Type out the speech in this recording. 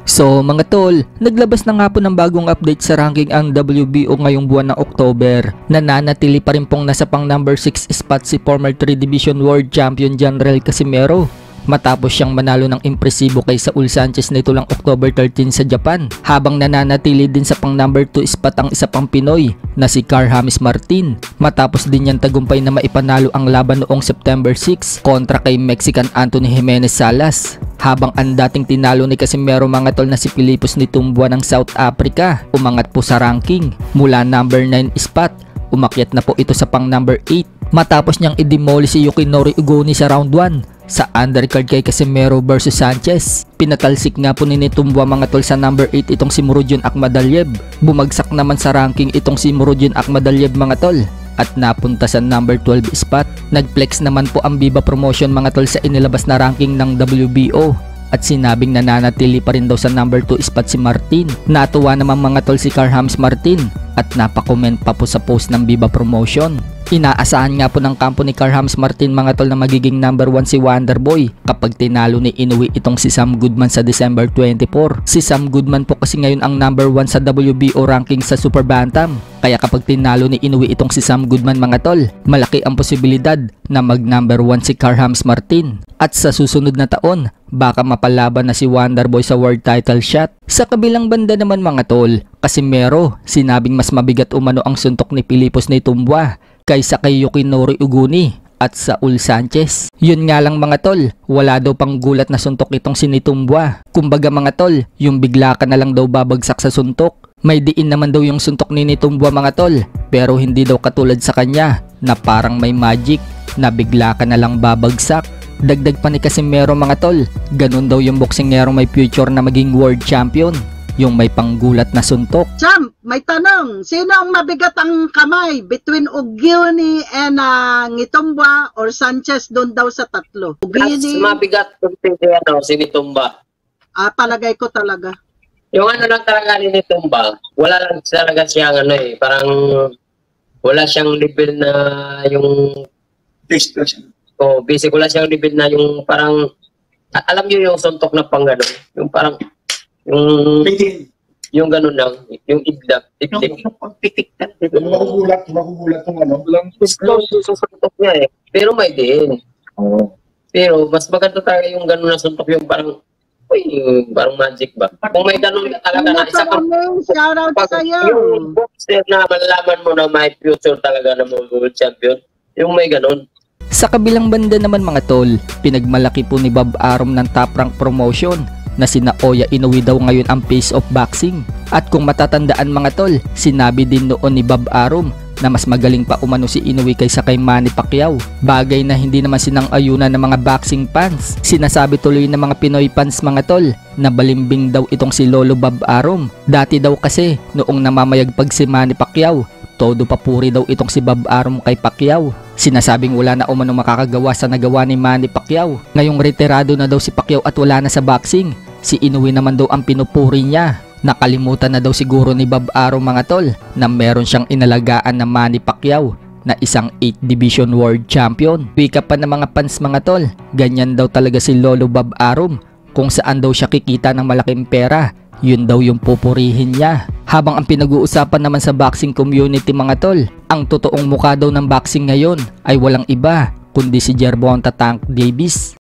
So mga tol, naglabas na nga po ng bagong update sa ranking ang WBO ngayong buwan ng October. Nananatili pa rin pong nasa pang number 6 spot si former 3 Division World Champion Janrell Casimero, matapos siyang manalo ng impresibo kay Saul Sanchez nito lang October 13 sa Japan, habang nananatili din sa pang number 2 spot ang isa pang Pinoy na si Carl James Martin, matapos din niyang tagumpay na maipanalo ang laban noong September 6 kontra kay Mexican Anthony Jimenez Salas. Habang ang dating tinalo ni Casimero mga tol na si Philippos Nitumboa ng South Africa, umangat po sa ranking mula number 9 spot, umakyat na po ito sa pang number 8 matapos niyang i-demoli si Yukinori Ugoni sa round 1 sa undercard kay Casimero versus Sanchez. Pinatalsik nga po ni Nitumboa mga tol sa number 8 itong si Murodjon Akhmadaliev. Bumagsak naman sa ranking itong si Murodjon Akhmadaliev mga tol at napunta sa number 12 spot. Nagflex naman po ang Viva Promotion mga tol sa inilabas na ranking ng WBO at sinabing nananatili pa rin daw sa number 2 spot si Martin. Natuwa naman mga tol si Carl James Martin at napakomment pa po sa post ng Viva Promotion. Inaasahan nga po ng kampo ni Carl James Martin mga tol na magiging number 1 si Wonderboy kapag tinalo ni Inoue itong si Sam Goodman sa December 24. Si Sam Goodman po kasi ngayon ang number 1 sa WBO ranking sa Super Bantam. Kaya kapag tinalo ni Inoue itong si Sam Goodman mga tol, malaki ang posibilidad na mag number 1 si Carl James Martin. At sa susunod na taon, baka mapalaban na si Wonderboy sa world title shot. Sa kabilang banda naman mga tol, Casimero, sinabing mas mabigat umano ang suntok ni Philippos Nitumboa kaysa kay Yukinori Ugoni at Saul Sanchez. Yun nga lang mga tol, wala daw pang gulat na suntok itong si Nitumboa. Kumbaga mga tol, yung bigla ka na lang daw babagsak sa suntok. May diin naman daw yung suntok ni Nitumboa mga tol, pero hindi daw katulad sa kanya na parang may magic na bigla ka na lang babagsak. Dagdag pa ni Casimero mga tol, ganun daw yung boksingero may future na maging world champion, yung may panggulat na suntok. Champ, may tanong, sino ang mabigat ang kamay between Ugoni and Nitumboa or Sanchez doon daw sa tatlo? Mas mabigat kung si Nitumboa. Palagay ko talaga. Yung ano lang talaga ni Nitumboa, wala lang talaga siyang parang wala siyang level na yung basic, wala siyang level na yung parang alam niyo yung suntok na pang gano'n, yung parang yung gano'n lang, yung iglap, pitik na. Makugulat yung ano. Yung suntok niya pero may din. Pero mas maganda talaga yung gano'n na suntok, yung parang parang magic ba? Kung may ganun talaga na isa kang shoutout sa'yo. Yung boxer na malalaman mo na may future talaga na world champion, yung may ganun. Sa kabilang banda naman mga tol, pinagmalaki po ni Bob Arum ng Top Rank Promotion na si Naoya Inoue daw ngayon ang face of boxing. At kung matatandaan mga tol, sinabi din noon ni Bob Arum na mas magaling pa umano si Inoue kaysa kay Manny Pacquiao. Bagay na hindi naman sinang-ayunan ng mga boxing fans. Sinasabi tuloy ng mga Pinoy fans mga tol na balimbing daw itong si Lolo Bob Arum. Dati daw kasi noong namamayagpag si Manny Pacquiao, todo papuri daw itong si Bob Arum kay Pacquiao. Sinasabing wala na umano makakagawa sa nagawa ni Manny Pacquiao. Ngayong retirado na daw si Pacquiao at wala na sa boxing, si Inoue naman daw ang pinupuri niya. Nakalimutan na daw siguro ni Bob Arum mga tol na meron siyang inalagaan na Manny Pacquiao na isang 8 Division World Champion. Wika pa ng mga fans mga tol, ganyan daw talaga si Lolo Bob Arum. Kung saan daw siya kikita ng malaking pera, yun daw yung pupurihin niya. Habang ang pinag-uusapan naman sa boxing community mga tol, ang totoong mukha daw ng boxing ngayon ay walang iba kundi si Gervonta Tank Davis.